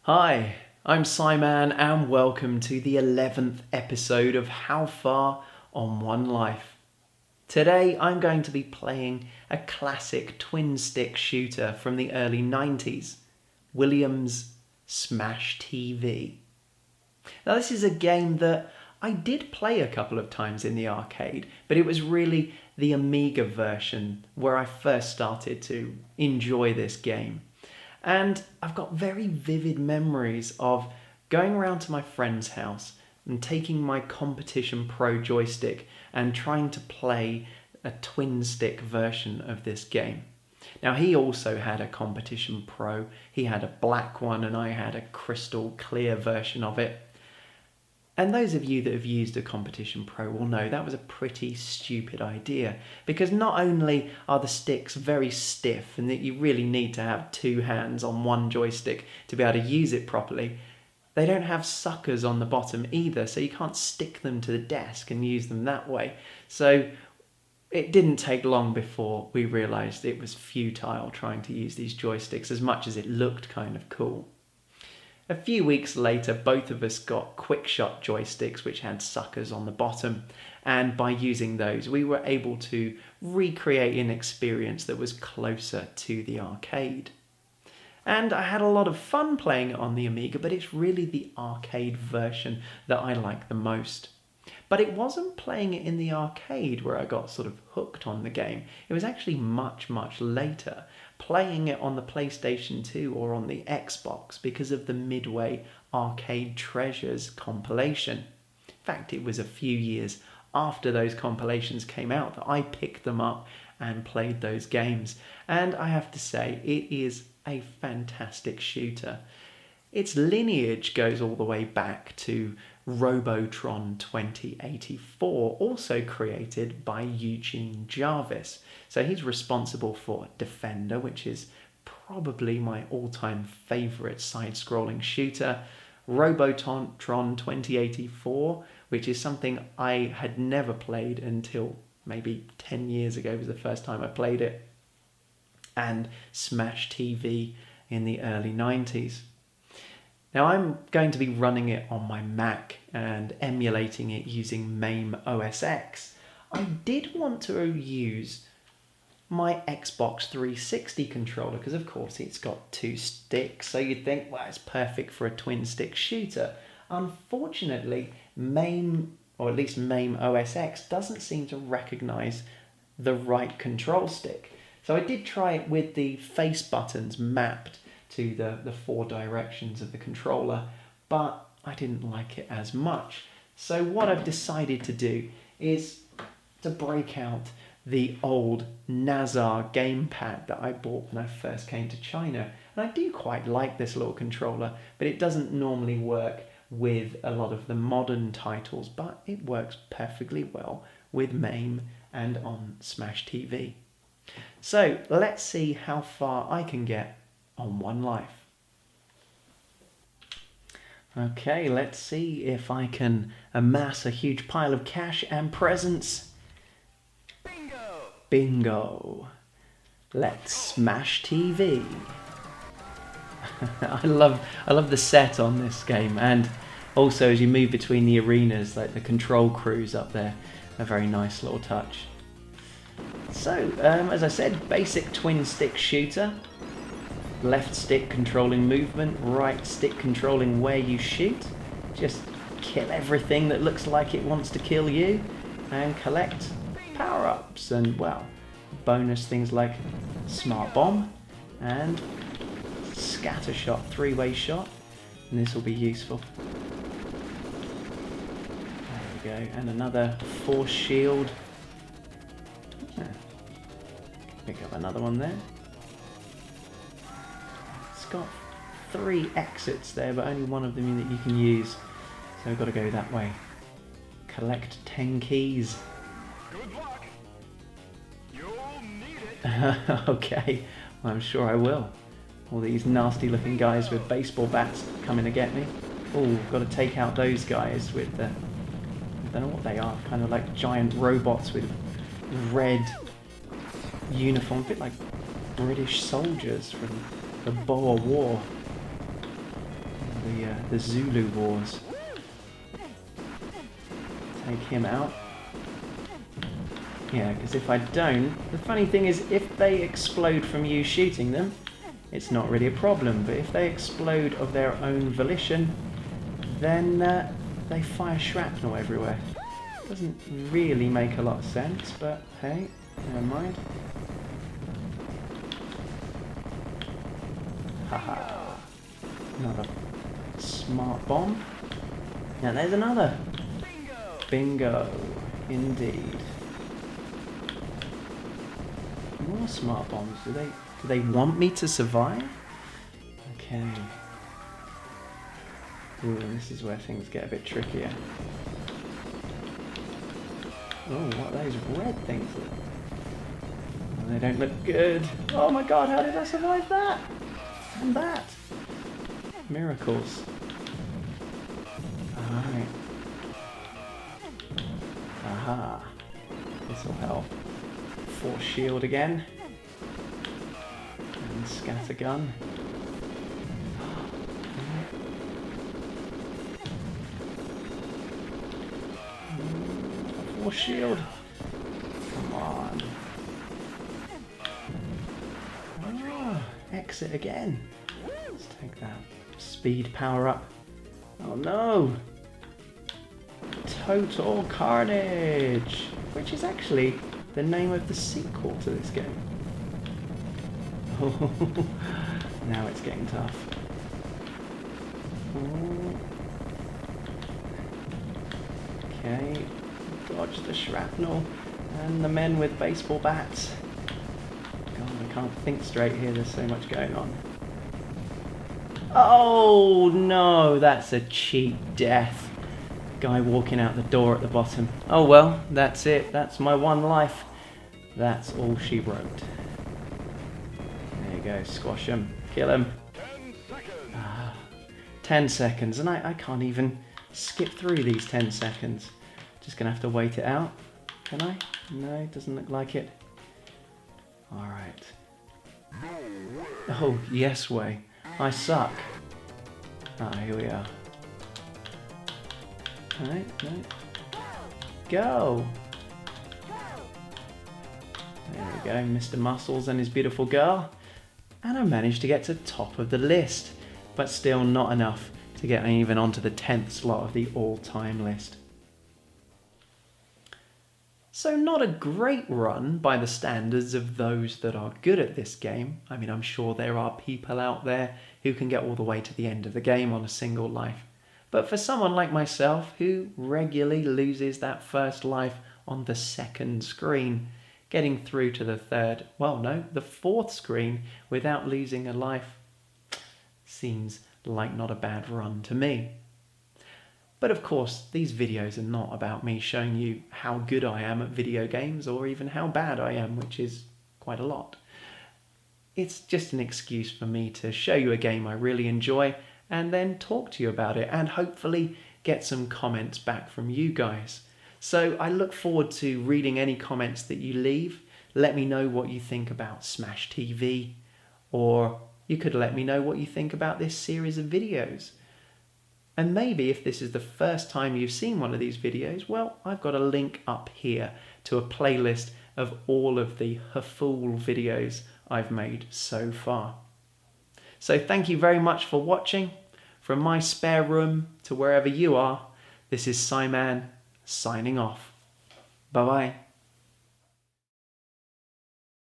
Hi, I'm Simon and welcome to the 11th episode of How Far on One Life. Today I'm going to be playing a classic twin-stick shooter from the early 90s, Williams' Smash TV. Now this is a game that I did play a couple of times in the arcade, but it was really the Amiga version where I first started to enjoy this game. And I've got very vivid memories of going around to my friend's house and taking my Competition Pro joystick and trying to play a twin stick version of this game. Now he also had a Competition Pro, he had a black one and I had a crystal clear version of it. And those of you that have used a Competition Pro will know that was a pretty stupid idea, because not only are the sticks very stiff and that you really need to have two hands on one joystick to be able to use it properly, they don't have suckers on the bottom either, so you can't stick them to the desk and use them that way. So it didn't take long before we realised it was futile trying to use these joysticks as much as it looked kind of cool. A few weeks later, both of us got quick-shot joysticks which had suckers on the bottom, and by using those we were able to recreate an experience that was closer to the arcade. And I had a lot of fun playing it on the Amiga, but it's really the arcade version that I like the most. But it wasn't playing it in the arcade where I got sort of hooked on the game. It was actually much later, playing it on the PlayStation 2 or on the Xbox because of the Midway Arcade Treasures compilation. In fact, it was a few years after those compilations came out that I picked them up and played those games. And I have to say, it is a fantastic shooter. Its lineage goes all the way back to Robotron 2084, also created by Eugene Jarvis. So he's responsible for Defender, which is probably my all-time favourite side-scrolling shooter, Robotron 2084, which is something I had never played until maybe 10 years ago was the first time I played it, and Smash TV in the early 90s. Now I'm going to be running it on my Mac and emulating it using MAME OS X. I did want to use my Xbox 360 controller because of course it's got two sticks, so you'd think, well, it's perfect for a twin stick shooter. Unfortunately, MAME, or at least MAME OS X, doesn't seem to recognise the right control stick. So I did try it with the face buttons mapped to the four directions of the controller, but I didn't like it as much. So what I've decided to do is to break out the old NAZAR gamepad that I bought when I first came to China. And I do quite like this little controller, but it doesn't normally work with a lot of the modern titles, but it works perfectly well with MAME and on Smash TV. So let's see how far I can get on One Life. Okay, let's see if I can amass a huge pile of cash and presents. Bingo! Let's smash TV. I love the set on this game, and also as you move between the arenas, like the control crews up there, a very nice little touch. So, as I said, basic twin stick shooter. Left stick controlling movement, right stick controlling where you shoot. Just kill everything that looks like it wants to kill you and collect power-ups and, well, bonus things like Smart Bomb and Scatter Shot, three-way shot, and this will be useful. There we go, and another Force Shield. Yeah. Pick up another one there. Got 3 exits there, but only one of them that you can use, so we've got to go that way. Collect 10 keys. Good luck. You'll need it. Okay, well, I'm sure I will. All these nasty looking guys with baseball bats coming to get me. Oh, got to take out those guys with the, I don't know what they are, kind of like giant robots with red uniform, a bit like British soldiers from the Boer War. the Zulu Wars. Take him out. Yeah, because if I don't, the funny thing is if they explode from you shooting them, it's not really a problem. But if they explode of their own volition, then they fire shrapnel everywhere. Doesn't really make a lot of sense, but hey, never mind. Haha. Another smart bomb. And there's another. Bingo. Indeed. More smart bombs. Do they want me to survive? Okay. Ooh, this is where things get a bit trickier. Oh, what are those red things? Oh, they don't look good. Oh my god, how did I survive that? And that. Miracles. Alright. Aha. This'll help. Force shield again. And scattergun. Force shield. Come on. Ah, exit again. Let's take that. Speed power up. Oh no! Total Carnage! Which is actually the name of the sequel to this game. Oh, now it's getting tough. Oh. Okay, dodge the shrapnel and the men with baseball bats. God, I can't think straight here, there's so much going on. Oh no, that's a cheap death. Guy walking out the door at the bottom. Oh well, that's it. That's my one life. That's all she wrote. There you go, squash him. Kill him. 10 seconds. 10 seconds, and I can't even skip through these 10 seconds. Just gonna have to wait it out. Can I? No, doesn't look like it. Alright. Oh, yes way. I suck. Ah, here we are. Alright, no. Go! There we go, Mr. Muscles and his beautiful girl. And I managed to get to top of the list, but still not enough to get even onto the 10th slot of the all-time list. So not a great run by the standards of those that are good at this game. I mean, I'm sure there are people out there who can get all the way to the end of the game on a single life. But for someone like myself who regularly loses that first life on the second screen, getting through to the third, well no, the fourth screen without losing a life seems like not a bad run to me. But of course, these videos are not about me showing you how good I am at video games or even how bad I am, which is quite a lot. It's just an excuse for me to show you a game I really enjoy and then talk to you about it and hopefully get some comments back from you guys. So I look forward to reading any comments that you leave. Let me know what you think about Smash TV, or you could let me know what you think about this series of videos. And maybe if this is the first time you've seen one of these videos, well, I've got a link up here to a playlist of all of the full videos I've made so far. So thank you very much for watching. From my spare room to wherever you are, this is Simon signing off. Bye-bye.